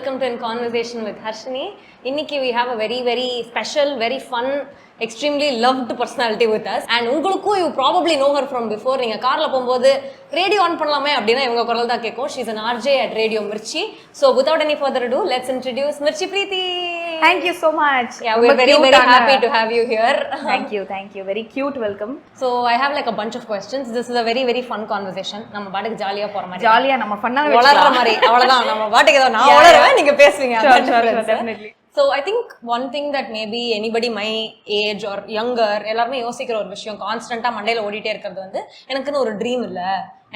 welcome to In Conversation with Harshini. Inniki we have a very special, very fun, extremely loved personality with us. And ungalukku you probably know her from before. Neenga car la pogumbodhu radio on pannalame appadina ivanga koral da kekkum. She's an RJ at Radio Mirchi. So without any further ado, let's introduce RJ Preethy. Thank you so much. Yeah, we're very happy to have you here. Thank you. Very cute welcome. So I have like a bunch of questions. This is a very fun conversation. நம்ம பாட்டுக்கு ஜாலியா போற மாதிரி. ஜாலியா நம்ம ஃபன்னாவே வளர்ற மாதிரி. அவ்வளவுதான். நம்ம பாட்டுக்கு ஏதோ நான் வளருவேன் நீங்க பேசுவீங்க. Sure, definitely. So I think one thing that maybe anybody my age or younger எல்லாரும் யோசிக்கிற ஒரு விஷயம் கான்ஸ்டன்ட்டா மண்டையில ஓடிட்டே இருக்கிறது வந்து எனக்குன்னு ஒரு ட்ரீம் இல்ல.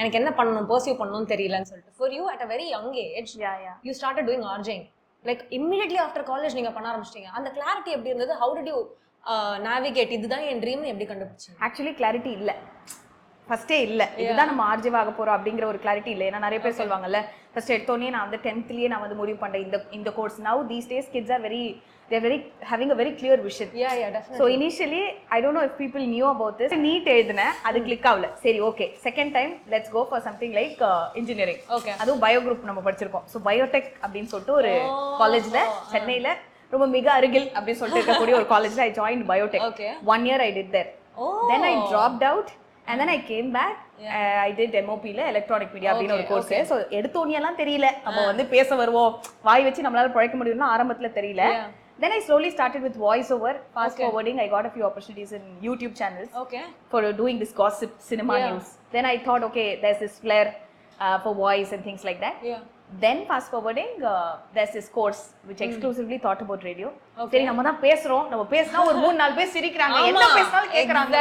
எனக்கு என்ன பண்ணணும் பர்சியூ பண்ணணும்னு தெரியலன்னு சொல்லிட்டு. For you at a very young age, you started doing RJing. Like immediately after college நீங்க பண்ண ஆரம்பிச்சிட்டீங்க. அந்த கிளாரிட்டி எப்படி இருந்தது? How did you navigate? இதுதான் என் ட்ரீம் எப்படி கண்டுபிடிச்சீங்க? ஆக்சுவலி கிளாரிட்டி இல்ல. ஃபர்ஸ்டே இல்ல. இதுதான் நம்ம ஆர்ஜே ஆக போறோம் அப்படிங்கிற ஒரு கிளாரிட்டி இல்ல. ஏன்னா நிறைய பேர் சொல்வாங்கல்ல ஃபர்ஸ்ட் எடுத்தோனே நான் வந்து 10thலயே நான் வந்து முடிவு பண்ணேன் இந்த course. Now these days kids are they're having a very clear vision. Yeah, definitely. So initially I don't know if people knew about this. NEET எழுதுனேன் அது கிளிக் ஆகல. சரி okay second time let's go for something like engineering. Okay. அதுவும் bio group நம்ம படிச்சிருக்கோம். So Biotech அப்படின்னு சொல்லிட்டு ஒரு காலேஜ்ல சென்னையில ரொம்ப மிக அருகில் அப்படின்னு சொல்லிட்டு இருக்கக்கூடிய ஒரு காலேஜ்ல I joined biotech. Okay. 1 year I did there. Then I dropped out and then I came back. I did MOP ல எலக்ட்ரானிக் மீடியா அப்படின்னு ஒரு கோர்ஸ். ஸோ எடுத்தோனியெல்லாம் தெரியல நம்ம வந்து பேச வருவோம் வாய் வச்சு நம்மளால பழைக்க முடியும்னா ஆரம்பத்துல தெரியல. Then I slowly started with voiceover, fast forwarding. I got a few opportunities in YouTube channels for doing this gossip cinema news. Then I thought, okay, there's this flair for voice and things like that. Then fast forwarding, there's this course which exclusively thought about radio. சரி நம்ம தான் பேசுறோம், நம்ம பேசினா ஒரு 3-4 பேர் சிரிக்கிறாங்க, என்ன பேசினாலும் கேக்குறாங்க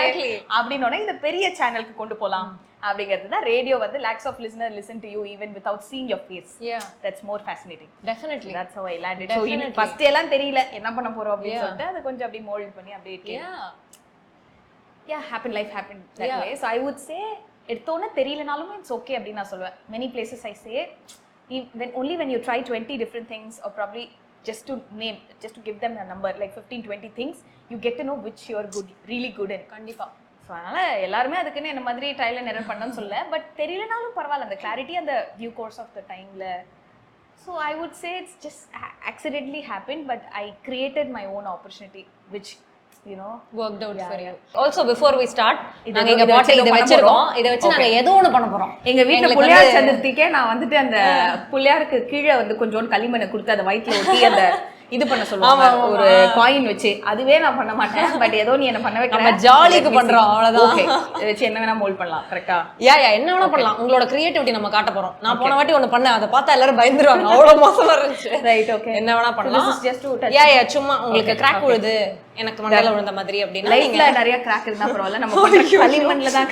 அப்படினோட இந்த பெரிய சேனலுக்கு கொண்டு போலாம் அப்படிங்கிறது தான். ரேடியோ வந்து lakhs of listeners listen to you even without seeing your face. That's more fascinating. Definitely. That's how I landed. So first எல்லாம் தெரியல என்ன பண்ண போறோம் அப்படின்னு சொல்லிட்டு அது கொஞ்சம் அப்படியே மோல்ட் பண்ணி அப்படியே life happened that way. So I would say எடுத்தோனே தெரியலனாலும் it's okay அப்படின்னு நான் சொல்வேன். Many places I say only when you try 20 different things or probably just to give them a number like 15-20 things you get to know which you are really good in. கண்டிப்பா. So அதனால எல்லாருமே அதுக்குன்னு என்ன மாதிரி trial and error பண்ணணும்னு சொல்ல, but தெரியலனாலும் பரவாயில்ல அந்த கிளாரிட்டி அந்த டியூ கோர்ஸ் ஆஃப் த டைம்ல. So I would say it's just accidentally happened but I created my own opportunity which worked out for you. Also before we start நாங்க இங்க பாட்டில் இத வெச்சிருக்கோம். இத வச்சு நாங்க ஏதோ ஒன்னு பண்ண போறோம். எங்க வீட்ல புள்ளையார் சதுர்த்திக்கே நான் வந்துட்டு அந்த புள்ளையாருக்கு கீழ வந்து கொஞ்சம் களிமண்ணை கொடுத்து அந்த வயித்துல ஒட்டி அந்த இது பண்ண சொல்லுவாங்க ஒரு காயின் வச்சு. அதுவே நான் பண்ண மாட்டேன் பட் ஏதோ நீ என்ன பண்ண வைக்கிற நம்ம ஜாலிக்கு பண்றோம் அவ்வளவுதான். ஓகே வச்சு என்ன வேணா மோல்ட் பண்ணலாம். கரெக்ட்டா? என்ன வேணா பண்ணலாம். உங்களோட கிரியேட்டிவிட்டி நம்ம காட்ட போறோம். நான் போன வாட்டி ஒன்னு பண்ணேன் அத பார்த்தா எல்லாரும் பயந்துருவாங்க. அவ்வளவு மோசமா இருந்துச்சு. ரைட் ஓகே என்ன வேணா பண்ணலாம். This is just to touch. சும்மா உங்களுக்கு கிராக் விழுது எனக்கு மண்டையில விழுந்த மாதிரி அப்படினா லைஃப்ல நிறைய கிராக் இருந்தா பரவாயில்லை. நம்ம களிமண்ல தான்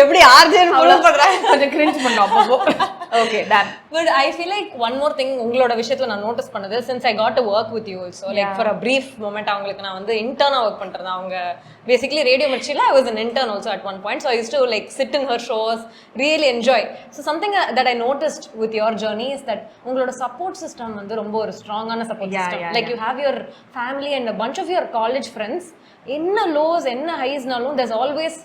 எப்படி ஆர்ஜேன் ஃபாலோ பண்றாங்க கொஞ்சம் கிரிஞ்ச் பண்ணோம் அப்போ. Okay done. But I feel like one more thing உங்களோட விஷயத்துல நான் நோட்டீஸ் பண்ணது since I got to work with you also like for a brief moment அவங்களுக்கு நான் வந்து இன்டர்னா வர்க் பண்றேன். அவங்க basically Radio Mirchiல I was an intern also at one point, so I used to like sit in her shows, really enjoy. So something that I noticed with your journey is that உங்களோட support system வந்து ரொம்ப ஒரு ஸ்ட்ராங்கான support system. Like you have your family and a bunch of your college friends. என்ன lows என்ன highsனாலும் there's always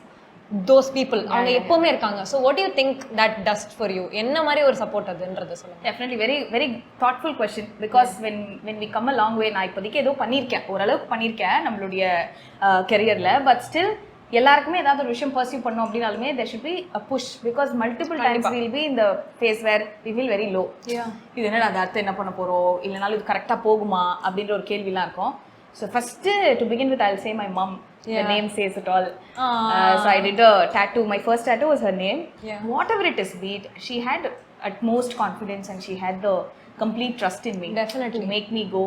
those people அவங்க எப்பவுமே இருக்காங்க. So what do you think that does for you? என்ன மாதிரி ஒரு சப்போர்ட் அதுன்றது சொல்லுங்க. Definitely very thoughtful question because when we come a long way நான் இப்போதைக்கு ஏதோ பண்ணியிருக்கேன் ஓரளவுக்கு பண்ணியிருக்கேன் நம்மளுடைய கெரியர்ல பட் ஸ்டில் எல்லாருக்குமே ஏதாவது ஒரு விஷயம் பர்சியூ பண்ணோம் அப்படின்னாலுமே there should be a push because multiple times we will be in the phase where we feel very low. இது என்ன அது அடுத்து என்ன பண்ண போறோம் இல்லனாலும் இது கரெக்ட்டா போகுமா அப்படின்ற ஒரு கேள்விலாம் இருக்கும். So first to begin with I'll say my mom. The name says it all. So I did a tattoo. My first tattoo was her name. Whatever it is, be it, she had utmost confidence and she had the complete trust in me. Definitely. To make me go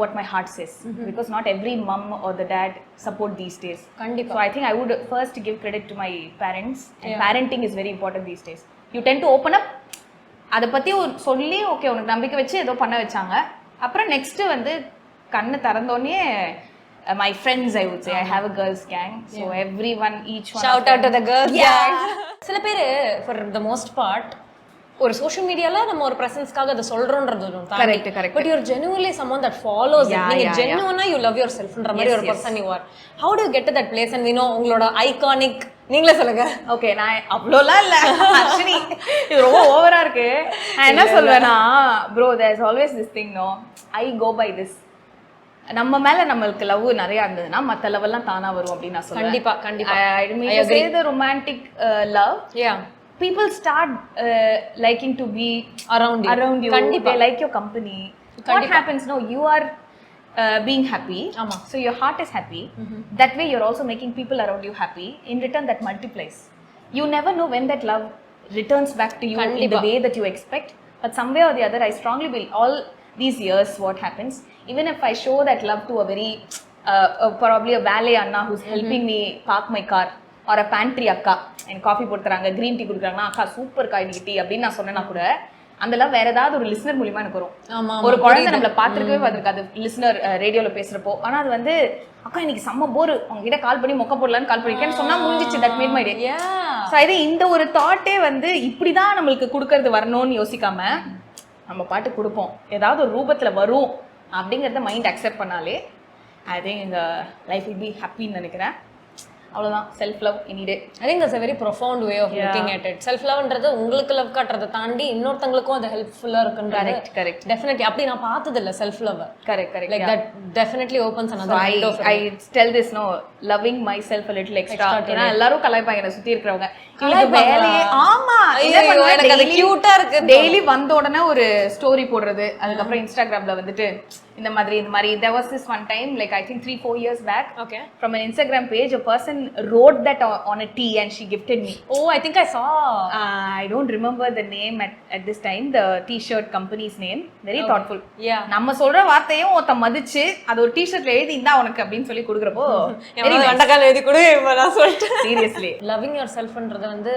what my heart says. Because not every mom or the dad support these days. Kandipa. So I think I would first give credit to my parents. And parenting is very important these days. You tend to open up. அதை பற்றி சொல்லி okay உனக்கு நம்பிக்கை வச்சு ஏதோ பண்ண வச்சாங்க. அப்புறம் நெக்ஸ்ட் வந்து கண்ணு திறந்தோடனே my friends I would say I have a girls gang so everyone each one shout out to the girls gang. சில பேர் for the most part ஒரு சோஷியல் மீடியால நம்ம ஒரு பிரசன்ஸ்க்காக அதை சொல்றோம்ன்றது correct correct but you're genuinely someone that follows it. நீங்க genuine you love yourselfன்ற மாதிரி ஒரு person you are. How do you get to that place? And we know உங்களோட ஐகானிக் நீங்களே சொல்லுங்க. ஓகே நான் அவ்வளோலாம் இல்லை ஹர்ஷினி இது ரொம்ப ஓவரா இருக்கு. நான் என்ன சொல்வேன்னா bro there is always this thing no I go by this. நம்ம மேல நம்மளுக்கு லவ் நிறைய இருந்ததுன்னா மற்ற லவ் எல்லாம் தானா வரும் அப்படின்னு நான் சொல்றேன். கண்டிப்பா கண்டிப்பா. I agree. The romantic love. Yeah. People start liking to be around you. They like your company. What happens now? You are being happy. So your heart is happy. That way you're also making people around you happy. In return that multiplies. You never know when that love returns back to you in the way that you expect. But some way or the other, I strongly believe all these years what happens, even if I show that love to a very probably a valet Anna who's helping me park my car, or a pantry akka எனக்கு coffee போட்டுறாங்க green tea குடுக்குறாங்கன்னா அக்கா super கா இன்னைக்கு tea அப்படின்னு நான் சொன்னேன்னா கூட அதெல்லாம் வேற ஏதாவது ஒரு லிசனர் மூலமா எனக்கு வரும். ஒரு குழந்தை நம்மள பாத்துக்கவே பார்த்திருக்காது லிசனர் ரேடியோல பேசுறப்போ. ஆனா அது வந்து அக்கா இன்னைக்கு செம்ம போர் உங்ககிட்ட கால் பண்ணி மொக்க போடலான்னு கால் பண்ணிருக்கேன்னு சொன்னா முடிஞ்சிச்சு. That made my day. So இது இந்த ஒரு தாட்டே வந்து இப்படிதான் நம்மளுக்கு கொடுக்கறது வரணும்னு யோசிக்காம நம்ம பாட்டு கொடுப்போம் ஏதாவது ஒரு ரூபத்துல வரும் அப்படிங்கறத மைண்ட் அக்செப்ட் பண்ணாலே ஐ திங்க் இந்த லைஃப் வில் பி ஹாப்பின்னு நினைக்கிறேன். அவ்வளவுதான் self love any day. I think that's a very profound way of looking at it. Self லவ்ன்றது உங்களுக்கு லவ் காட்டுறதை தாண்டி இன்னொருத்தங்களுக்கும் அது ஹெல்ப்ஃபுல்லா இருக்குன்னு. Correct correct definitely. அப்படி நான் பார்த்தது இல்ல self love. Correct correct. Like that definitely opens another window. I tell this no loving myself a little extra. ஏன்னா எல்லாரும் கலாய்ப்பாங்க என்ன சுத்தி இருக்கிறவங்க. வேலையே ஆமா எனக்கு அது கியூட்டா இருக்கு. டெய்லி வந்த உடனே ஒரு ஸ்டோரி போடுறது. அதுக்கப்புறம் இன்ஸ்டாகிராம்ல வந்துட்டு இந்த மாதிரி there was this one time like I think 3-4 years back. Okay. From an Instagram page a person wrote that on a tea and she gifted me. Oh, I think I saw. I don't remember the name at this time, the t-shirt company's name. Very thoughtful. Yeah. நம்ம சொல்ற வார்த்தையும் ஒருத்த மதிச்சு அது ஒரு t-shirtல எழுதி இந்தா உனக்கு அப்படினு சொல்லி கொடுக்கறப்போ வெண்டக்கால எழுதி கொடு நான் சொல்லிட்டேன். Seriously. Loving yourself-ன்றது வந்து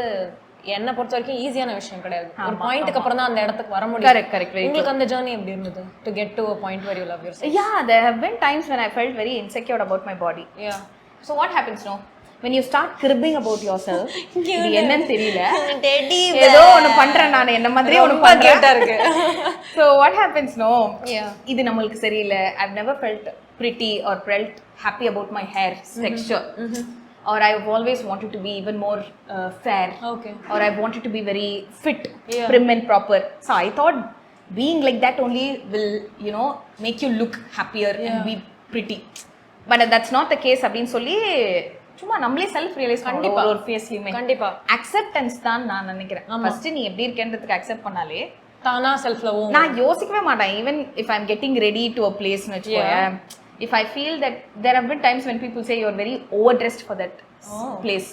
என்ன பொறுத்த வரைக்கும் ஈஸியான விஷயம் கிடையாது. ஒரு பாயிண்ட்க்கு அப்புறம் தான் அந்த இடத்துக்கு வர முடியும். Correct correct. உங்களுக்கு அந்த ஜர்னி எப்படி இருந்தது to get to a point where you love yourself? Yeah, there have been times when I felt very insecure about my body. Yeah. So what happens now? When you start cribbing about yourself, இது என்னன்னு தெரியல. ஏதோ ஒன்னு பண்றேன் நான் என்ன மாதிரி ஒன்னு பண்றேன் இருக்கு. So what happens now? Yeah. இது நமக்கு சரியில்லை. I've never felt pretty or felt happy about my hair texture. Or I've always wanted to be even more fair. Okay. Or I've wanted to be very fit, prim and proper. So I thought being like that only will, you know, make you look happier and be pretty. But that's not the case அப்படின்னு சொல்லி சும்மா நம்மளே self realise பண்ணி ஒரு ஃபேஸ்லயுமே கண்டிப்பா acceptance தான் நான் நினைக்கிறேன். ஃபர்ஸ்ட் நீ எப்படி இருக்கேன்றதுக்கு அக்செப்ட் பண்ணாலே தானா செல்ஃப் லவ். நான் யோசிக்கவே மாட்டேன். Even if I am getting ready to a place னு வெச்சுக்கோங்க. If I feel that there have been times when people say you're very overdressed for that place,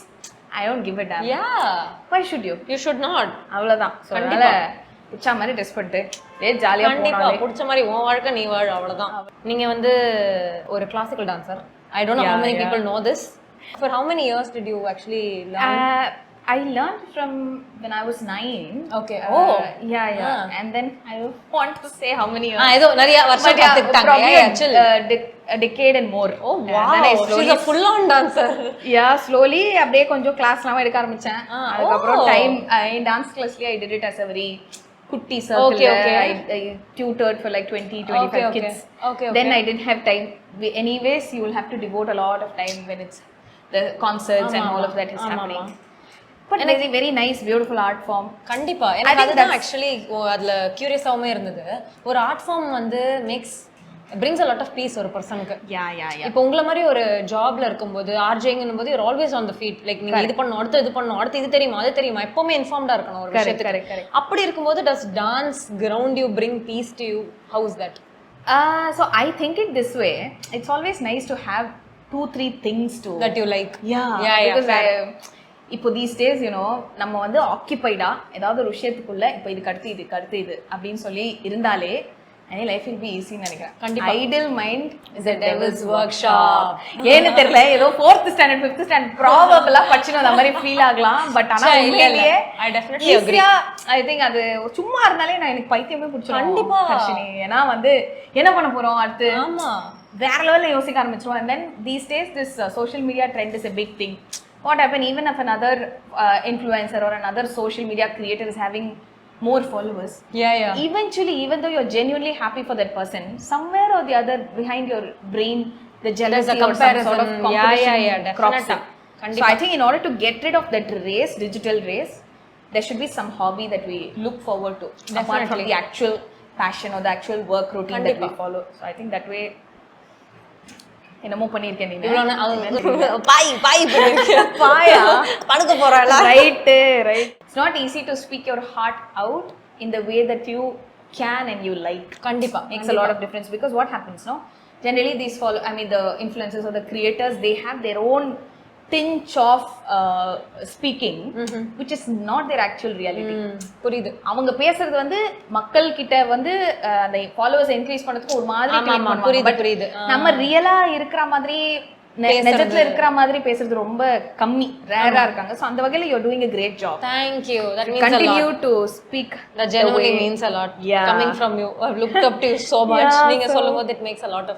I don't give a damn. Yeah. Why should you? You should not. அவ்வளவுதான். அதனால புடிச்ச மாதிரி dress பண்ணிட்டு ஜாலியா போனாலே புடிச்ச மாதிரி உன் வாழ்க்கை நீ வாழ் அவ்வளவுதான். நீங்க வந்து ஒரு classical dancer. I don't know how many people know this. For how many years did you actually learn? I learned from when I was 9. Okay. Yeah. And then I want to say how many years. ஏதோ நிறைய வருஷம் கத்துக்கிட்டாங்க. A decade and more. Oh wow. She's a full on dancer. Yeah, slowly அப்படியே கொஞ்சம் கிளாஸ்லாம் எடுக்க ஆரம்பிச்சேன். அதுக்கு அப்புறம் time in dance classly I did it as a very kutti circle. Okay. I tutored for like 20-25 kids. Okay. Then I didn't have time. Anyways, you will have to devote a lot of time when it's the concerts and all of that is happening. But it's a very nice beautiful art form. கண்டிப்பா எனக்கு அதுதான் actually அதுல கியூரியஸாவுமே இருந்தது. ஒரு art form வந்து brings a lot of peace ஒரு பர்சனுக்கு. Yeah. இப்போ உங்கள மாதிரி ஒரு ஜாப்ல இருக்கும்போது ஆர்ஜேங்கனும்போது you're always on the feet. like நீங்க இது பண்ணணும் அடுத்து இது பண்ணணும் அடுத்து இது தெரியுமா அது தெரியுமா எப்பவுமே இன்ஃபார்ம்டா இருக்கணும் ஒரு விஷயத்துக்கு. Correct. அப்படி இருக்கும்போது does dance ground you, bring peace to you? How is that? So I think it this way. It's always nice to have 2-3 things to that you like. Yeah. Because இப்போ these days you know நம்ம வந்து ஆக்கிபைடா ஏதாவது ஒரு விஷயத்துக்குள்ள இப்போ இதுக்கு அடுத்து இது அப்படின்னு சொல்லி இருந்தாலே any life will be easy ன்னு நினைக்கிறேன். கண்டிப்பா. idle mind is a devil's workshop. ஏன்னு தெரியல ஏதோ 4th standard 5th standard probably படிச்சன அந்த மாதிரி ஃபீல் ஆகலாம். பட் ஆனா உண்மையிலேயே I definitely agree. I think அது சும்மா இருந்தாலே நான் எனக்கு பைத்தியமே பிடிச்சிரும். கண்டிப்பா ஹர்ஷினி. ஏன்னா வந்து என்ன பண்ண போறோம் அடுத்து ஆமா வேற லெவல்ல யோசிக்க ஆரம்பிச்சிரும். And then these days this social media trend is a big thing. What happen even if another influencer or another social media creator is having more followers. Yeah. Eventually, even though you're genuinely happy for that person, somewhere or the other behind your brain, the jealousy or some sort of competition crops in. So I think in order to get rid of that race, digital race, there should be some hobby that we look forward to, apart from the actual passion or the actual work routine that we follow. So I think that way என்னமோ பண்ணிருக்கேன் நீங்க பாய் பாயா படுக்க போறல right it's not easy to speak your heart out in the way that you can and you like. கண்டிப்பா makes a lot of difference, because what happens no, generally these the influencers or the creators, they have their own tinge of speaking, which is not their actual reality. புரியுது. அவங்க பேசுறது வந்து மக்கள் கிட்ட வந்து அந்த followers increase பண்றதுக்கு ஒரு மாதிரி புரியுது. நம்ம ரியலா இருக்கிற மாதிரி நிஜத்துல இருக்கிற மாதிரி பேசுறது ரொம்ப கம்மி, ரேரா இருக்காங்க. சோ அந்த வகையில you are doing a great job. Thank you. That means continue to speak. That genuinely means a lot. Coming from you, I've looked up to you so much. நீங்க சொல்லும்போது it makes a lot of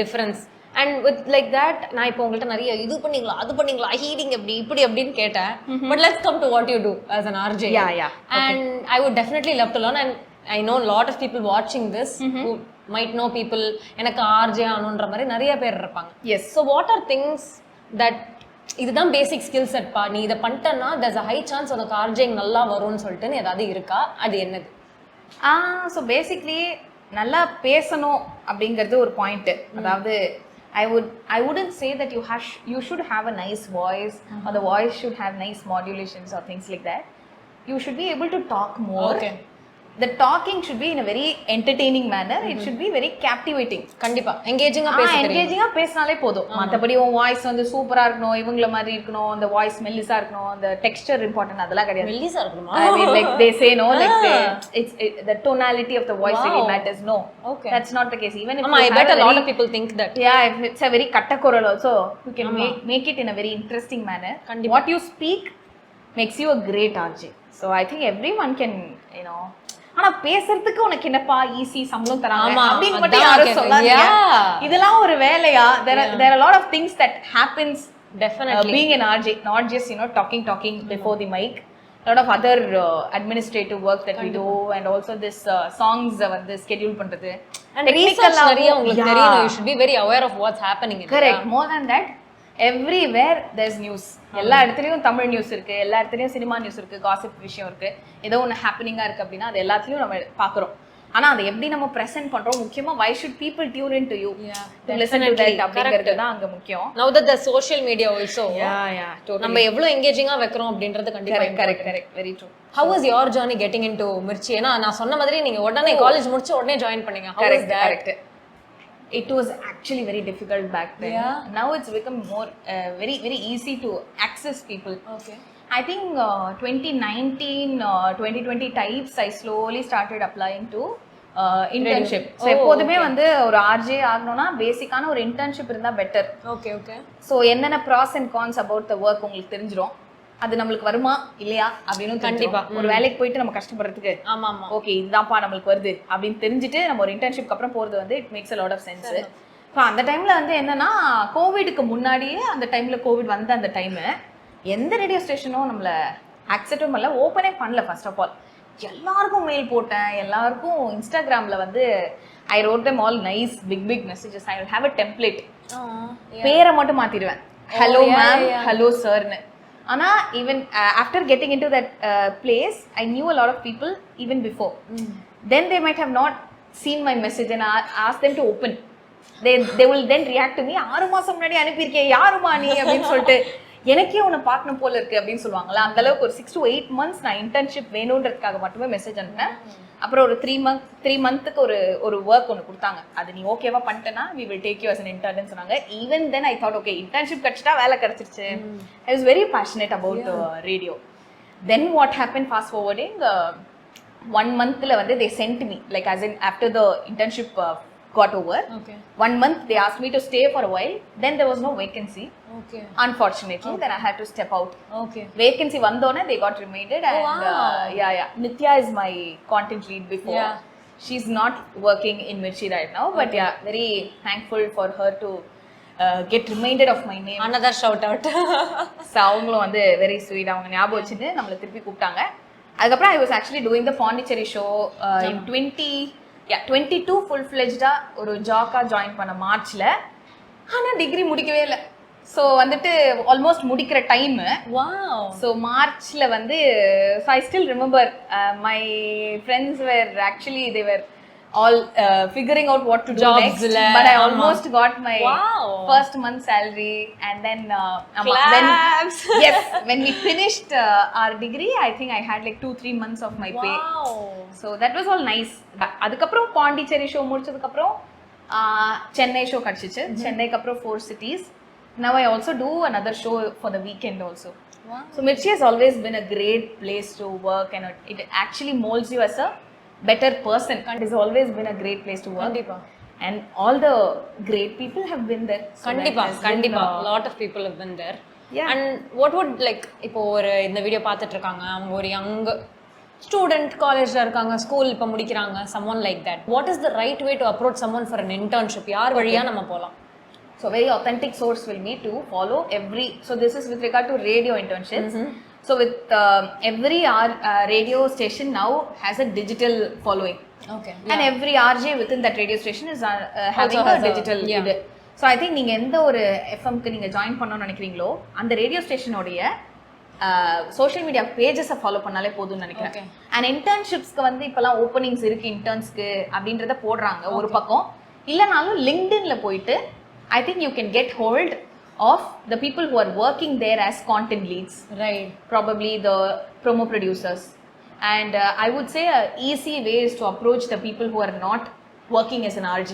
difference. And with like that, நான் இப்போ உங்கள்ட்ட நிறைய இது பண்ணீங்களா அது பண்ணீங்களா ஹீடிங் இப்படி அப்படின்னு கேட்டேன். But let's come to what you do as an RJ. Yeah. And I would definitely love to learn, and I know a lot of people watching this who might know people எனக்கு RJ ஆனுன்ற மாதிரி நிறைய பேர் இருப்பாங்க. Yes. So what are things that இதுதான் பேசிக் skill set பா, நீ இதை பண்ணிட்டேன்னா there's a high chance உனக்கு RJ நல்லா வரும்னு சொல்லிட்டு ஏதாவது இருக்கா? அது என்னது? So basically நல்லா பேசணும் அப்படிங்கிறது ஒரு பாயிண்ட். அதாவது I wouldn't say that you should have a nice voice or the voice should have nice modulations or things like that. You should be able to talk more. Okay. The talking should be in a very entertaining manner. It should be very captivating. கண்டிப்பா எங்கேஜிங்கா பேசணும். எங்கேஜிங்கா பேசினாலே போதும். மத்தபடி உன் voice வந்து சூப்பரா இருக்கணும், இவங்கள மாதிரி இருக்கணும், அந்த வாய்ஸ் மெல்லிசா இருக்கணும், அந்த டெக்ஸ்சர் இம்பார்ட்டன்ட் அதெல்லாம் கிடையாது. மெல்லிசா இருக்கணுமா? I mean like they say no, like the tonality of the voice really matters. No. Okay. That's not the case. Even if I bet a lot of people think that. Yeah, if it's a very kattakoral also, you can make it in a very interesting manner. What you speak makes you a great RJ. So I think everyone can, you know, ஆனா பேசுறதுக்கு உனக்கு என்னப்பா easy சம்பளம் தராங்க அப்படின்னு மட்டும் யாரும் சொல்லாதீங்க. இதெல்லாம் ஒரு வேலையா? there are a lot of things that happens definitely being an RJ, not just talking before the mic. A lot of other administrative work that we do, and also this songs வந்து schedule பண்றது and research நிறைய உங்களுக்கு தெரியணும். You should be very aware of what's happening. Correct. More than that, everywhere there's news. எல்லா இடத்துலயும் Tamil news இருக்கு, எல்லா இடத்துலயும் சினிமா நியூஸ் இருக்கு, காசிப் விஷயம் இருக்கு, ஏதோ ஒன்று ஹேப்பனிங்கா இருக்கு அப்படின்னா அது எல்லாத்துலயும் நம்ம பாக்குறோம். ஆனா அதை எப்படி நம்ம பிரசன்ட் பண்றோம் முக்கியமா. why should people tune into you to listen to that அப்படிங்கிறது தான் அங்க முக்கியம். now that the social media also totally நம்ம எவ்வளவு எங்கேஜிங்கா வைக்கிறோம் அப்படின்றது கண்டிப்பா correct very true. how was your journey getting into Mirchi? ஏன்னா நான் சொன்ன மாதிரி நீங்க உடனே காலேஜ் முடிச்சு உடனே ஜாயின் பண்ணீங்க. how was that? Correct. It was actually very difficult back then. Now it's become more very easy to access people. Okay. I think 2019 2020 types I slowly started applying to internship. So எப்போதுமே வந்து ஒரு RJ ஆகணும்னா பேசிக்கான ஒரு internship இருந்தா better. Okay. So என்னென்ன pros and cons about the work உங்களுக்கு தெரிஞ்சிரும். அது நம்மளுக்கு வருமா இல்லையா அப்படின்னு கண்டிப்பா ஒரு வேலைக்கு போயிட்டு நம்ம கஷ்டப்படுறதுக்கு ஓகே இதுதான்ப்பா நம்மளுக்கு வருது அப்படின்னு தெரிஞ்சுட்டு நம்ம ஒரு இன்டர்ன்ஷிப்க்கு அப்புறம் போறது வந்து it makes a lot of sense. So அந்த டைம்ல வந்து என்னன்னா கோவிடுக்கு முன்னாடியே அந்த டைம்ல கோவிட் வந்த அந்த டைம் எந்த ரேடியோ ஸ்டேஷனும் நம்மள அக்செப்டும் பண்ணல, ஓப்பனே பண்ணல. ஃபர்ஸ்ட் ஆஃப் ஆல் எல்லாருக்கும் மெயில் போட்டேன், எல்லாருக்கும் இன்ஸ்டாகிராம்ல வந்து I wrote them all nice big messages. I will have a template. பேரை மட்டும் மாத்திடுவேன், ஹலோ மேம், ஹலோ சார்னு. ஆனா even after getting into that place I knew a lot of people even before. Then they might have not seen my message and asked them to open. They will then react to me, 6 மாசம் முன்னாடி அனுப்பியிருக்கேன் யாருமா நீ அப்படின்னு சொல்லிட்டு எனக்கே உன்னை பார்க்கணும் போல இருக்கு அப்படின்னு சொல்லுவாங்களா. அந்த அளவுக்கு ஒரு 6 to 8 months நான் இன்டர்ன்ஷிப் வேணுன்றதுக்காக மட்டுமே மெசேஜ் அனுப்பினேன். அப்புறம் ஒரு 3 monthக்கு ஒரு ஒர்க் ஒன்று கொடுத்தாங்க. அது நீ ஓகேவா பண்ணிட்டேன்னா we will take you as an intern சொன்னாங்க. even then I thought okay internship கிடைச்சிட்டா வேலை கிடைச்சிருச்சு. I was very passionate about radio. Then what happened, fast forwarding 1 monthல வந்து they sent me like as in after the internship got over. 1 month they asked me to stay for a while. Then there was no vacancy. Unfortunately then I had to step out. Vacancy vandone they got reminded and Nitya is my content lead before. She's not working in Mirchi right now, but very thankful for her to get reminded of my name. Another shout out. So அவங்களும் வந்து very sweet, அவங்க ஞாபகம் வச்சுட்டு நம்மள திருப்பி கூப்பிட்டாங்க. அதுக்கப்புறம் I was actually doing the Pondicherry show in 22 full-fledged ஒரு ஜாக்கா ஜாயின் பண்ண மார்ச்ல. ஆனா டிகிரி முடிக்கவே இல்லை. ஸோ வந்துட்டு ஆல்மோஸ்ட் முடிக்கிற டைம். ஸோ மார்ச்ல வந்து so I still remember my friends where actually they were all figuring out what to do next, but I almost got my first month salary, and then when we finished our degree, I think I had like 2-3 months of my pay. So that was all nice. அதுக்கப்புறம் Pondicherry show முடிச்சதுக்கு அப்புறம் Chennai show கிடைச்சிச்சு. சென்னைக்கு அப்புறம் 4 cities. Now I also do another show for the weekend also. So Mirchi has always been a great place to work, and it actually molds you as a better person. It has always been a great place to work. Kandipa. And all the great people have been there. So kandipa a lot of people have been there. Yeah. And what would like இப்போ ஒரு இந்த video பார்த்துட்டு இருக்காங்க, அவங்க ஒரு young student காலேஜ்ல இருக்காங்க, school இப்போ முடிக்கிறாங்க, someone like that, what is the right way to approach someone for an internship? யார் வழியா நம்ம போலாம்? So very authentic source will be to follow every, so this is with regard to radio internships. So with every radio station now has a digital following. Okay. And every RJ within that radio station is having a digital. So I think நீங்க எந்த ஒரு FM க்கு நீங்க join பண்ணனும்னு நினைக்கிறீங்களோ அந்த radio ஸ்டேஷனோட social media பேஜஸை follow பண்ணாலே போதும்னு நினைக்கிறேன். அண்ட் இன்டர்ன்ஷிப்ஸ்க்கு வந்து இப்போலாம் ஓப்பனிங்ஸ் இருக்கு இன்டர்ன்ஸ்க்கு அப்படின்றத போடுறாங்க ஒரு பக்கம். இல்லைனாலும் லிங்க்டின்ல போயிட்டு I think you can get hold of the people who are working there as content leads, right? Probably the promo producers, and I would say a easy way is to approach the people who are not working as an RJ.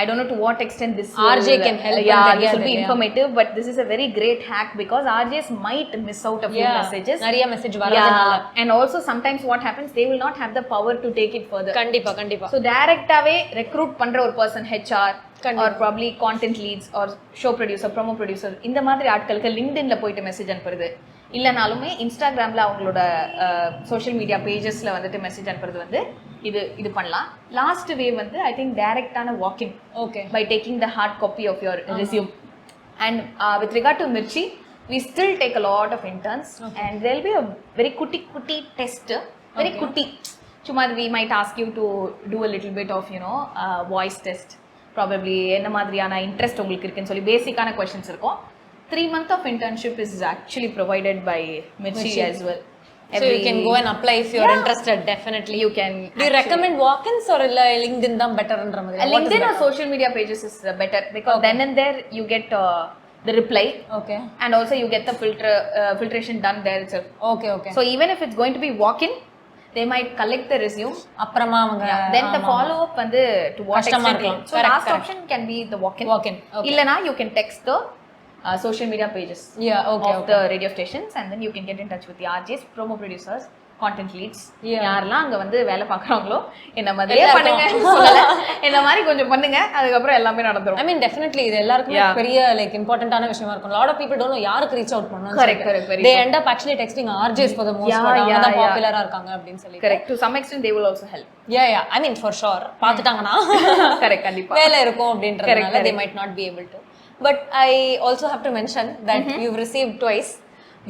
I don't know to what extent this RJ can help. This will be informative, but this is a very great hack because RJs might miss out a few messages. Nariya message varadhanaala. And also sometimes what happens, they will not have the power to take it further. Kandipa. So direct away recruit பண்ற ஒரு person, HR or probably content leads or show producer, promo producer, இந்த மாதிரி ஆட்களுக்கு லிங்க்டின்ல போயிட்டு message அனுப்புறது, இல்லனாலுமே இன்ஸ்டாகிராம்ல அவங்களோட social media பேஜஸ்ல வந்துட்டு மெசேஜ் அனுப்புறது வந்து இது பண்ணலாம். லாஸ்ட் வே வந்து ஐ திங்க் டைரக்டான walking. Okay. By taking the hard copy of your resume. And with regard to Mirchi, we still take a lot of interns, and there will be a very kutti test, very kutti. சும்மா we might ask you to do a little bit of voice test, probably என்ன மாதிரியான interest உங்களுக்கு இருக்குன்னு சொல்லி பேசிக்கான questions இருக்கும். 3 months of internship is actually provided by Mirchi as well. So you can go and apply if you're interested. Definitely you can. Do you recommend walk-ins or LinkedIn dhaan better endra madri? LinkedIn or social media pages is better because then and there you get the reply. Okay. And also you get the filtration done there itself. Okay. So even if it's going to be walk-in, they might collect the resume. Apparama avanga then the follow up வந்து to what extent. So last option can be the walk-in. Okay. Illana you can text the social media pages of the radio stations, and then you can get in touch with the RJs, promo producers, content leads. யாரெல்லாம் அங்க வந்து வேலை பார்க்கறாங்களோ என்ன மாதிரியே பண்ணுங்க சொல்லல, என்ன மாதிரி கொஞ்சம் பண்ணுங்க, அதுக்கு அப்புறம் எல்லாமே நடந்துரும். I mean definitely இது எல்லாருக்குமே பெரிய like importantான விஷயமா இருக்கும். lot of people don't know யாருக்கு reach out பண்ணனும். Correct. They end up actually texting RJs for the most part. அவங்க தான் பாப்புலரா இருக்காங்க அப்படினு சொல்லி. Correct. To some extent they will also help. Yeah. I mean for sure. பாத்துட்டாங்கனா correct கண்டிப்பா வேலை இருக்கும் அப்படின்றதுனால they might not be able to. But I also have to mention that you've received twice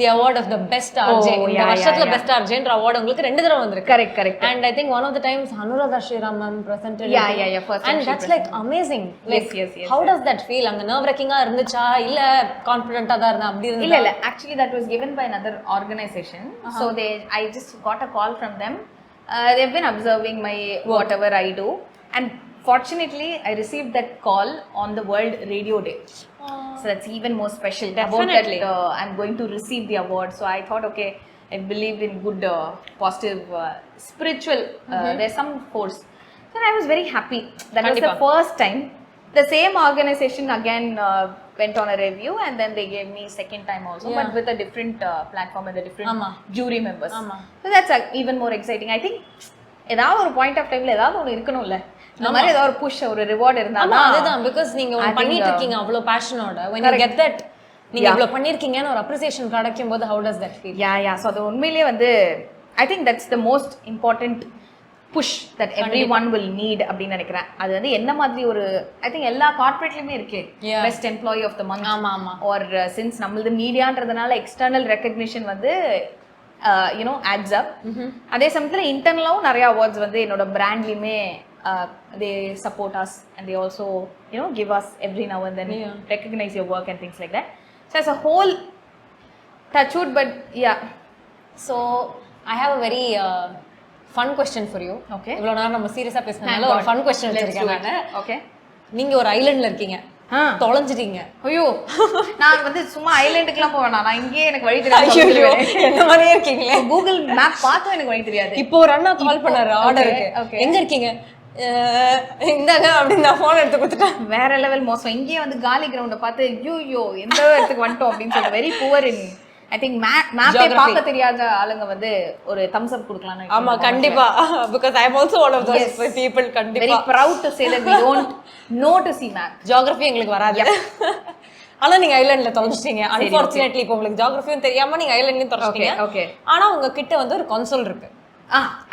the award of the best RJ. இந்த வருஷத்துல best RJ ன்ற award உங்களுக்கு ரெண்டு தடவை வந்திருக்கு. Correct. And I think one of the times Anuradha Sriram ma'am presented yeah first time. And that's like amazing. Like yes. How does that feel? அங்க nerve-wracking-ஆ இருந்துச்சா இல்ல கான்ஃபிடென்ட்டா தான் இருந்தா அப்படி இருந்தா? இல்ல actually that was given by another organization. So I just got a call from them. They've been observing my whatever I do, and fortunately I received that call on the World Radio Day. So that's even more special. Definitely. About that I'm going to receive the award. So I thought okay, I believe in good positive spiritual there's some force. So I was very happy. That was the first time. The same organization again went on a review, and then they gave me second time also, but with a different platform and the different jury members. So that's even more exciting. I think ஏதாவது ஒரு point of டைம்ல ஏதாவது ஒன்று இருக்கணும்ல, இந்த மாதிரி ஏதாவது ஒரு புஷ் ஒரு ரிவார்ட் இருந்தாதான். அதுதான் because நீங்க ஒன்னு பண்ணிட்டு இருக்கீங்க அவ்வளவு பேஷனோட, when you get that நீங்க இவ்வளவு பண்ணிருக்கீங்கன்னு ஒரு அப்ரிசியேஷன் கிடைக்கும்போது how does that feel? Yeah. So அது உண்மையிலேயே வந்து I think that's the most important push that everyone will need அப்படின்னு நினைக்கிறேன். அது வந்து என்ன மாதிரி ஒரு I think எல்லா கார்ப்பரேட்லயுமே இருக்கு best employee of the month. ஆமா or since நம்மளது மீடியான்றதுனால external recognition வந்து adds up. அதே சமயத்தில் இன்டர்னலாகவும் நிறைய அவார்ட்ஸ் வந்து என்னோட பிராண்ட்லையுமே they support us and they also give us every now and then recognize your work and things like that. So as a whole, touch wood, but yeah. So I have a very fun question for you. Okay. இவ்வளோ நேரம் நம்ம சீரியஸாக பேசினால ஒரு fun question வச்சிருக்கேன் நான். Okay. நீங்கள் ஒரு ஐலண்டில் இருக்கீங்க, தொலைஞ்சிட்டீங்க. ஐயோ, நான் வந்து சும்மா ஐலண்டுக்குலாம் போவேன், நான் இங்கேயே எனக்கு வழி தெரியாது. என்ன மாதிரியே இருக்கீங்களே. கூகுள் மேப் பார்த்தும் எனக்கு வழி தெரியாது. இப்போ ஒரு அண்ணா கால் பண்ணாரு ஆர்டருக்கு. எங்க இருக்கீங்க? இந்தாங்க அப்படின்னு நான் ஃபோன் எடுத்து கொடுத்துட்டேன். வேற லெவல் மோசம். இங்கேயே வந்து காலி கிரவுண்டை பார்த்து ஐயோ எந்த இடத்துக்கு வந்துட்டோம் அப்படின்னு சொல்லிட்டு very poor in I think மேப்பே பார்க்க தெரியாத ஆளுங்க வந்து ஒரு தம்ஸ் அப் கொடுக்கலாம். ஆமா கண்டிப்பா, because I am also one of those people. கண்டிப்பா very proud to say that we don't know to see map. Geography எங்களுக்கு வராது. ஆனா நீங்க ஐலண்ட்ல தொலைஞ்சிட்டீங்க. அன்ஃபார்ச்சுனேட்லி இப்போ உங்களுக்கு ஜியோகிராஃபியும் தெரியாம நீங்க ஐலண்ட்லயும் தொலைச்சிட்டீங்க. ஓகே. ஆனா உங்க கிட்ட வந்து ஒரு கன்சோல் இருக்கு.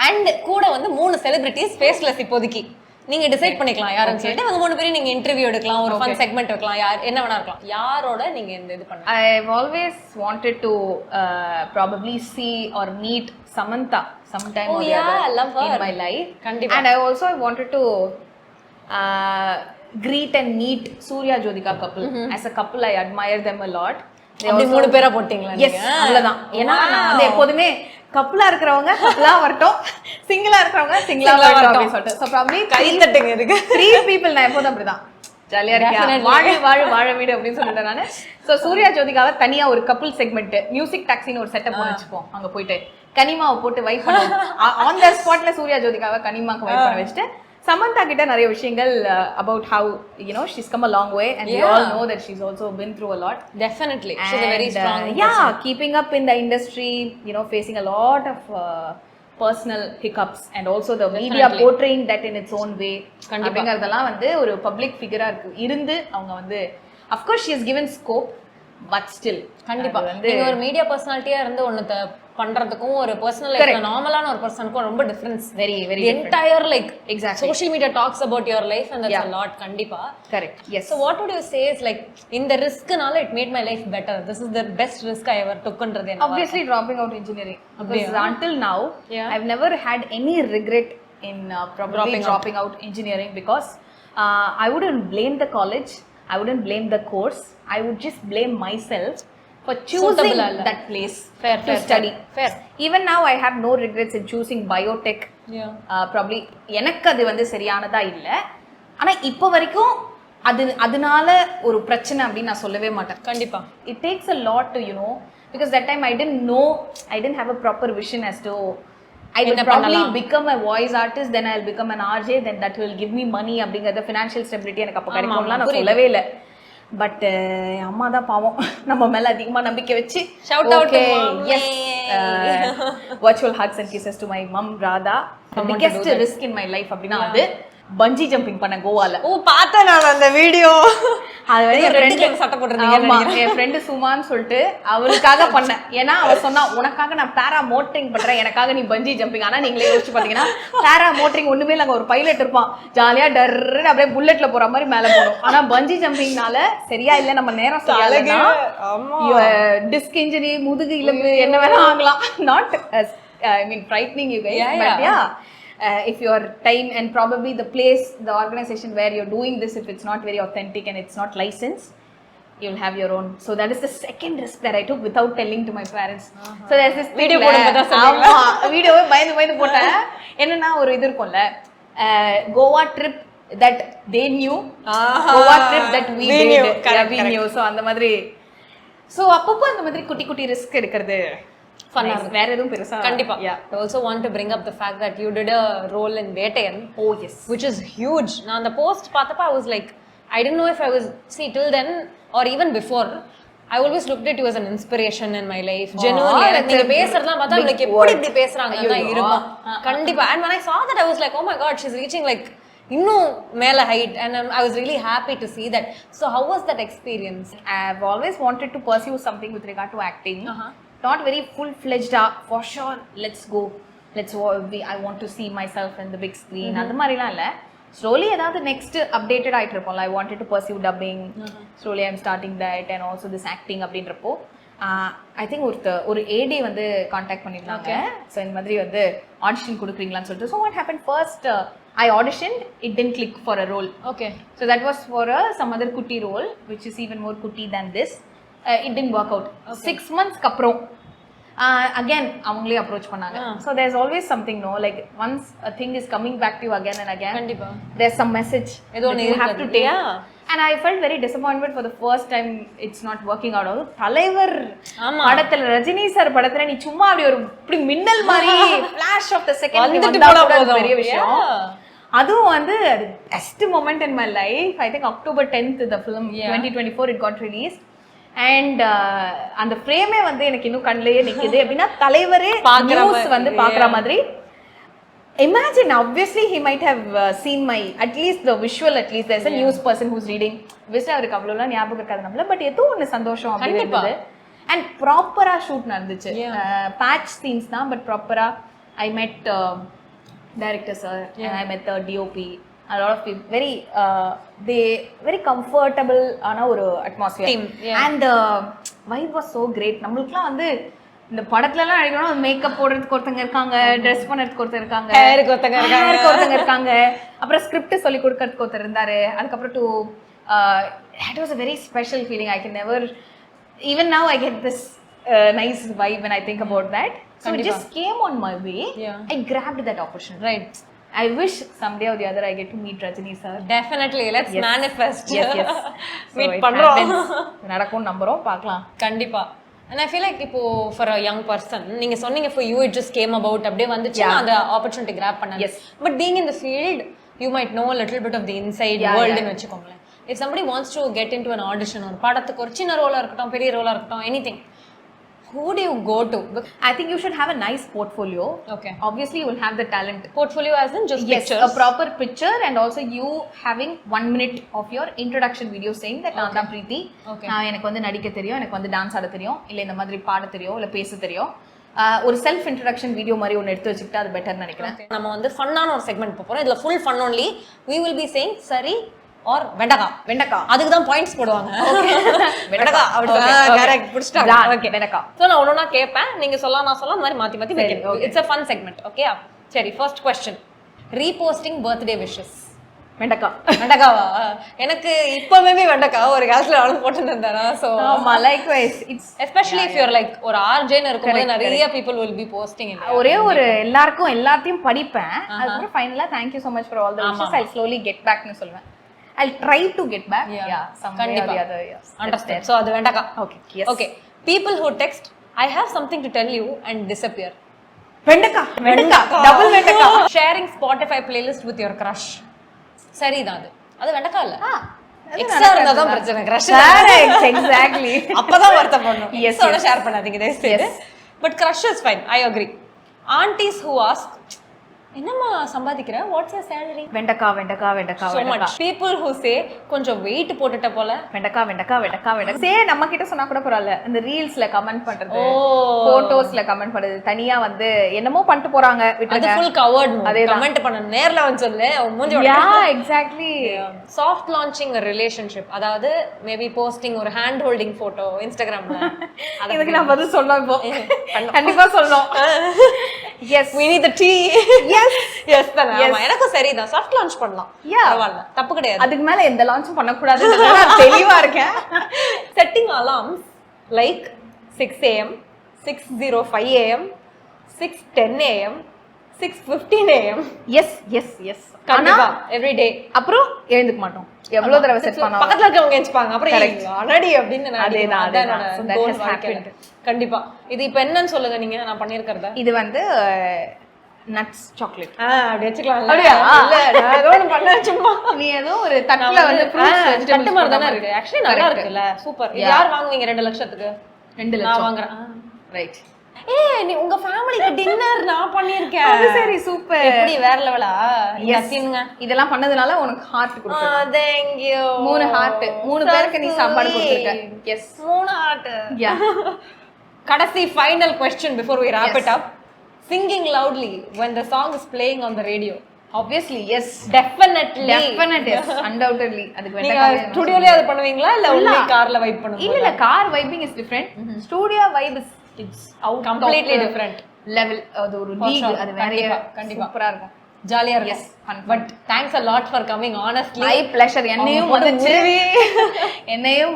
அண்ட் கூட வந்து 3 செலிபிரிட்டிஸ் ஃபேஸ்லெஸ் இப்போதைக்கு. நீங்க டிசைட் பண்ணிக்கலாம் யாருன்னு சொல்லிட்டு அவங்க 3 பேரும் நீங்க இன்டர்வியூ எடுக்கலாம், ஒரு ஃபன் செக்மெண்ட் வைக்கலாம், யார் என்ன வேணா இருக்கலாம். யாரோட நீங்க இந்த இது பண்ணுங்க? I've always wanted to probably see or meet Samantha sometime or the other in my life. கண்டிப்பா. And I also wanted to greet and meet Surya Jothika couple. As a couple I admire them a lot. அப்படி 3 பேரா போட்டீங்களா நீங்க? Yes, அவ்வளவுதான். ஏன்னா நான் வந்து எப்போதுமே கப்பலா இருக்கிறவங்க கப்பலா வரட்டும், சிங்கிளா இருக்கிறவங்க சிங்கிளா வரட்டும் அப்படி சொல்லிட்டு. So probably கை தட்டுங்க இதுக்கு. 3 people நான் எப்போதும் அப்படிதான். ஜாலியா இருக்கேன், வாழ வீடு அப்படின்னு சொல்லிட்டேன் நானு. ஸோ சூர்யா ஜோதிகாவை தனியா ஒரு கப்புள் செக்மெண்ட் மியூசிக் டாக்ஸின்னு ஒரு செட்டப் வச்சுப்போம். அங்க போயிட்டு கனிமாவை போட்டு வைப் பண்ண ஆன் த ஸ்பாட்ல சூர்யா ஜோதிகாவை கனிமாக்கு வைப் பண்ண வச்சுட்டு Samantha கிட்ட நிறைய விஷயங்கள் about how she's come a long way and we all know that she's also been through a lot. Definitely, she's a very strong person. Keeping up in the industry, facing a lot of personal hiccups and also the media portraying that in its own way. அப்படிங்கறதெல்லாம் வந்து ஒரு public ஃபிகரா இருந்து அவங்க வந்து of course she has given scope but still கண்டிப்பா நீங்க ஒரு media பர்சனாலிட்டியா இருந்து ஒன்னு பண்றதுக்கும் ஒரு பர்சனல் லைஃப்ல நார்மலான ஒரு பர்சனுக்கும் ரொம்ப difference. very entire like exactly social media talks about your life and that's a lot. கண்டிப்பா correct. Yes. So what would you say is like in the risk naala it made my life better, this is the best risk I ever took undradhu enna? Obviously dropping out engineering, because until now I've never had any regret in probably dropping out engineering, because I wouldn't blame the college, I wouldn't blame the course, I would just blame myself for choosing that place to study. Fair. Even now I have no regrets in choosing biotech. Probably எனக்கு அது வந்து சரியானதா இல்ல, ஆனா இப்போ வரைக்கும் அதனால ஒரு பிரச்சனை அப்படி நான் சொல்லவே மாட்டேன். கண்டிப்பா it takes a lot to because that time I didn't have a proper vision as to I will probably become a voice artist, then I'll become an RJ, then that will give me money அப்படிங்கற financial stability எனக்கு அப்ப கிடைக்கும்லாம் நான் சொல்லவே இல்ல. But அம்மா தான் பாவம் நம்ம மேல அதிகமா நம்பிக்கை வச்சு shout out to mom. Yes, virtual hugs and kisses to my mom Radha. The biggest risk in my life அப்படினா அது பஞ்சி ஜம்பிங் பண்ண கோவால. ஓ பார்த்தேன் நான் அந்த வீடியோ. அது வந்து என் ஃப்ரெண்ட் சட்டை போட்டுருந்தீங்க. என் ஃப்ரெண்ட் சுமான்னு சொல்லிட்டு அவளுக்காக பண்ணேன். ஏன்னா அவ சொன்னா உனக்காக நான் பேரா மோட்டரிங் பண்றேன், எனக்காக நீ பஞ்சி ஜம்பிங். ஆனா நீங்களே யோசிச்சு பாத்தீங்கன்னா பேரா மோட்டரிங் ஒண்ணுமே இல்ல, ஒரு பைலட் இருப்பான் ஜாலியா டர்ன்னு அப்படியே புல்லட்ல போற மாதிரி மேல போடும். ஆனா பஞ்சி ஜம்பிங்னால சரியா இல்ல, நம்ம நேரம் சரியா டிஸ்க் இன்ஜுரி, முதுகு இழப்பு என்ன வேணா ஆகலாம். Not I mean frightening you guys, but yeah if your time and probably the place, the organization where you're doing this, if it's not very authentic and it's not licensed, you'll have your own. So that is the second risk that I took without telling to my parents. So there's this video போடும்போது ஆமா வீடியோவை பயந்து போட்டேன். என்னன்னா ஒரு இது இருக்கும்ல, Goa trip that they knew, Goa trip that we knew. So அந்த மாதிரி அப்பப்போ அந்த மாதிரி குட்டி குட்டி ரிஸ்க் எடுக்கிறது வேற எதுவும் பெருசா. கண்டிப்பா. I also want to bring up the fact that you did a role in Vettaiyan. Oh yes, which is huge. நான் அந்த போஸ்ட் பார்த்தப்ப I was like, I didn't know if I was, see till then or even before, I always looked at you as an inspiration in my life. Genuinely நீங்க பேசுறதெல்லாம் பார்த்தா உங்களுக்கு எப்படி பேசுறாங்கன்னு தான் இருக்கும். கண்டிப்பா. And when I saw that I was like, oh my god, she's reaching like இன்னும் மேல height, and I was really happy to see that. So how was that experience? I've always wanted to pursue something with regard to acting. Not very full-fledged for sure, let's go, I want to see myself in the big screen. அது மாதிரிலாம் இல்ல, slowly ஏதாவது next updated ஆயிட்டு இருப்போம்ல. I wanted to pursue dubbing. Slowly I'm starting that, and also this acting அப்படின்றப்போ I think ஒரு ஏடி வந்து contact பண்ணிருந்தாங்க. So இந்த மாதிரி வந்து ஆடிஷன் கொடுக்குறீங்களான்னு சொல்லிட்டு. So what happen first I auditioned, it didn't click for a role. Okay. So that was for some other kutti role, which is even more kutti than this. It didn't work out. 6 months kaprom again avangale approach pannanga. So there's always something, no, like once a thing is coming back to you again and again, kandipa there's some message that you have to take. And I felt very disappointed for the first time. It's not working out. தலைவர் படத்துல Rajini sir படத்துல நீ சும்மா அப்படி ஒரு இப்படி மின்னல் மாதிரி flash of the second வந்து பெரிய விஷயம். அதுவும் வந்து best moment in my life. I think October 10th the film 2024 it got released. And அந்த ஃப்ரேமே வந்து எனக்கு இன்னும் கண்ணிலேயே நிக்குது. அப்படின்னா தலைவரே நியூஸ் வந்து பாக்குற மாதிரி. Imagine, obviously he might have seen my, at least the visual, at least there's a news person who's reading. Obviously அவருக்கு அவ்வளோலாம் ஞாபகம் இருக்காது நம்மள, பட் ஏதோ ஒன்று சந்தோஷம் அப்படி இருந்தது. அண்ட் ப்ராப்பராக ஷூட் நடந்துச்சு. பேட்ச் சீன்ஸ் தான், பட் ப்ராப்பராக ஐ மெட் டைரக்டர் சார், ஐ மெட் DOP, a lot of people, very comfortable ஆன ஒரு atmosphere. And the vibe was so great. நம்மளுக்குலாம் வந்து இந்த படத்துல எல்லாம் அடிக்கணும், மேக்கப் போடுறதுக்கு ஒருத்தங்க இருக்காங்க, ட்ரெஸ் பண்ணறதுக்கு ஒருத்தர் இருக்காங்க, ஹேருக்கு ஒருத்தங்க இருக்காங்க, அப்புறம் ஸ்கிரிப்ட் சொல்லி கொடுக்கறதுக்கு ஒருத்தர் இருந்தாரு. அதுக்கப்புறம் to that was a very special feeling. I can never, even now I get this nice vibe when I think about that. So it just came on my way. I grabbed that opportunity. Right. I wish someday or the other I get to meet Rajini sir. Definitely, let's manifest. Yes. Meet பண்றோம். நடக்கும் நம்புறோம், பார்க்கலாம் கண்டிப்பா. And I feel like இப்போ for a young person, நீங்க சொன்னீங்க for you it just came about, அப்படியே வந்துச்சு, அந்த opportunity grab பண்ணாங்க. But being in the field, you might know a little bit of the inside world ன்னு வெச்சுக்கோங்களேன். If somebody wants to get into an audition, ஒரு படத்துக்கு ஒரு சின்ன ரோலா இருக்கட்டும், பெரிய ரோலா இருக்கட்டும், anything, who do you go to? I think you should have a nice portfolio. Okay. Obviously you will have the talent. Portfolio as in just pictures? A proper picture, and also you having 1 minute of your introduction video saying that நான் தான் பிரீத்தி, நான் எனக்கு வந்து நடிக்க தெரியும், எனக்கு வந்து dance ஆட தெரியும், இல்ல இந்த மாதிரி பாட தெரியும், இல்ல பேச தெரியும். ஒரு செல்ஃப் இன்ட்ரோடக்ஷன் வீடியோ மாதிரி ஒன்று எடுத்து வச்சுக்கிட்டா அது பெட்டர்னு நினைக்கிறேன். நம்ம வந்து ஃபன்னான ஒரு செக்மெண்ட் போறோம். இதுல full fun only. We will be saying Seri or வெண்டக்கா. அதுக்கு தான் பாயிண்ட்ஸ் போடுவாங்க. வெண்டக்கா அப்படி கரெக்ட் புடிச்சிட்டாங்க. ஓகே வெண்டக்கா. சோ நான் ஒவ்வொண்ணா கேட்பேன், நீங்க சொல்லலாம் நான் சொல்லலாம், மாதிரி மாத்தி மாத்தி வைக்கணும். It's a fun segment. Okay சரி, first question. Reposting birthday wishes. வெண்டக்காவா? எனக்கு இப்பவே வெண்டக்கா ஒரு காலத்துல ஆளு போட்டுட்டு இருந்தாரா. சோ ஆமா, likewise. It's especially if you are like ஒரு RJ ன்னு இருக்கும்போது நிறைய people will be posting it. ஒரே ஒரு எல்லாத்தையும் படிப்பேன், அதுக்கு ஃபைனலா thank you so much for all the wishes, I'll slowly get back னு சொல்வேன். I'll try to get back. Somewhere or the other. Understand. So அது வெண்டக்கா. Okay. Yes. Okay. People who text, I have something to tell you, and disappear. வெண்டக்கா. Double வெண்டக்கா. Sharing Spotify playlist with your crush. சரி தான் அது. அது வெண்டக்கா இல்ல. எக்ஸ்ட்ரா இருந்தா தான் பிரச்சனை. crush. Exactly. அப்பதான் வருத்தம் பண்ணணும். எக்ஸ்ட்ரா ஷேர் பண்ணாதீங்க தயவு செய்து. But crush is fine. I agree. Aunties who ask, என்னம்மா சம்பாதிக்கிற, வாட்ஸ் யுவர் salary? வெண்டக்கா. So much. People who say கொஞ்சம் weight போட்டுட்ட போல. வெண்டக்கா. சே நம்ம கிட்ட சொன்னா கூட பரவாயில்ல, இந்த ரீல்ஸ்ல கமெண்ட் பண்றது, போட்டோஸ்ல கமெண்ட் பண்றது, தனியா வந்து என்னமோ பண்ணிட்டு போறாங்க, அது full covered mode. அதே கமெண்ட் பண்ண நேர்ல வந்து சொல்லு, மூஞ்சி உடைக்க. Exactly. Soft launching a relationship, அதாவது மேபி போஸ்டிங் ஒரு ஹேண்ட் ஹோல்டிங் போட்டோ இன்ஸ்டாகிராம்ல. இதுக்கு நான் பதில் சொல்லணும், இப்போ கண்டிப்பா சொல்லணும். Yes, we need the tea. Yes தான. ஆமா, எனக்கு சரிதான். சாஃப்ட் லான்ச் பண்ணலாம், பரவாயில்ல, தப்பு கிடையாது. அதுக்கு மேல எந்த லான்ச்சும் பண்ண கூடாது, நான் தெளிவா இருக்கேன். Setting alarms like 6 AM, 6:05 AM, 6:10 AM, 6:15 AM. Yes. கண்டிப்பா every day. அப்புறம் எழுந்துக்க மாட்டோம். எவ்வளவு தடவை செட் பண்ணா பக்கத்துல இருக்கவங்க எஞ்சிப்பாங்க, அப்புறம் அடடி அப்படின்னு நான் கண்டிப்பா. இது இப்ப என்னன்னு சொல்லுங்க நீங்க, நான் பண்ணிருக்கிறத. இது வந்து நட்ஸ் சாக்லேட். அப்படி வெச்சுக்கலாம். அப்படியே இல்ல, நான் ஏதோ ஒன்னு பண்ண சும்மா. நீ ஏதோ ஒரு தட்டுல வந்து ஃப்ரூட்ஸ் வெஜிடபிள்ஸ் மாதிரி தான இருக்கு. एक्चुअली நல்லா இருக்குல்ல, சூப்பர். இது யார் வாங்குவீங்க 2 லட்சத்துக்கு? 2 லட்சம் நான் வாங்குறேன். ரைட். நீ உங்க ஃபேமிலிக்கு டின்னர் நான் பண்ணிருக்கேன். அது சரி, சூப்பர். எப்படி வேற லெவலா? யஸ்ங்க, இதெல்லாம் பண்ணதுனால உனக்கு ஹார்ட் கொடுத்துறேன். Thank you. 3 ஹார்ட். 3 பேருக்கு நீ சாப்பாடு கொடுத்திருக்க. Yes, 3 heart. யா. கடைசி final question before we wrap it up. Singing loudly when the song is playing on the radio. obviously yes, definitely yes, undoubtedly. அதுக்கு நீங்க ஸ்டுடியோலயே அது பண்ணுவீங்களா இல்ல only கார்ல வைப் பண்ணுவீங்களா? இல்ல car vibing is different. Studio vibe is it's out completely different level. அது ஒரு லீக். அது வேற கண்டிப்பா சூப்பரா இருக்கும், ஜாலியா இருக்கும். But thanks a lot for coming honestly. my pleasure. என்னையும்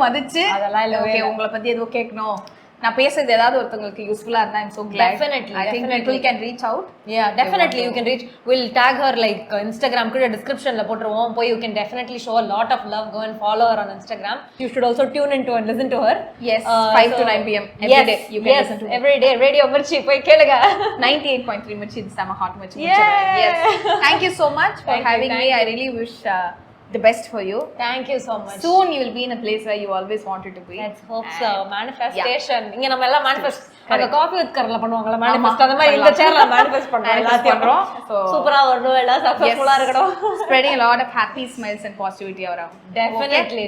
மதிச்சு அதெல்லாம் இல்ல. ஓகே, உங்களை பத்தி ஏதோ கேட்கணும், நான் பேசுறது ஏதாவது ஒருத்தங்களுக்கு யூஸ்ஃபுல்லா இருந்தா I'm so glad. Definitely, I think people can reach out. Yeah, definitely you can reach. We'll tag her like Instagram கூட descriptionல போட்டுருவோம். போய் you can definitely show a lot of love. Go and follow her on Instagram. You should also tune into and listen to her. Yes, 5 to 9 pm every day you can listen to her. Every day Radio Mirchi போய் கேளுங்க. 98.3 Mirchi, this time a hot Mirchi. Yes, thank you so much for having me. I really wish the best for you. Thank you so much. Soon you will be in a place where you always wanted to be. Let's hope so. Manifestation. இங்க நம்ம எல்லாம் manifest அந்த coffee with கர்ல பண்ணுவாங்கல manifest அந்த மாதிரி இந்த சேர்ல manifest பண்றோம் எல்லாத்தையும். சூப்பரா வரணும், எல்லாம் சக்சஸ்ஃபுல்லா இருக்கணும். Spreading a lot of happy smiles and positivity around. Definitely.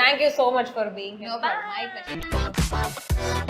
Thank you so much for being here. No problem. My pleasure.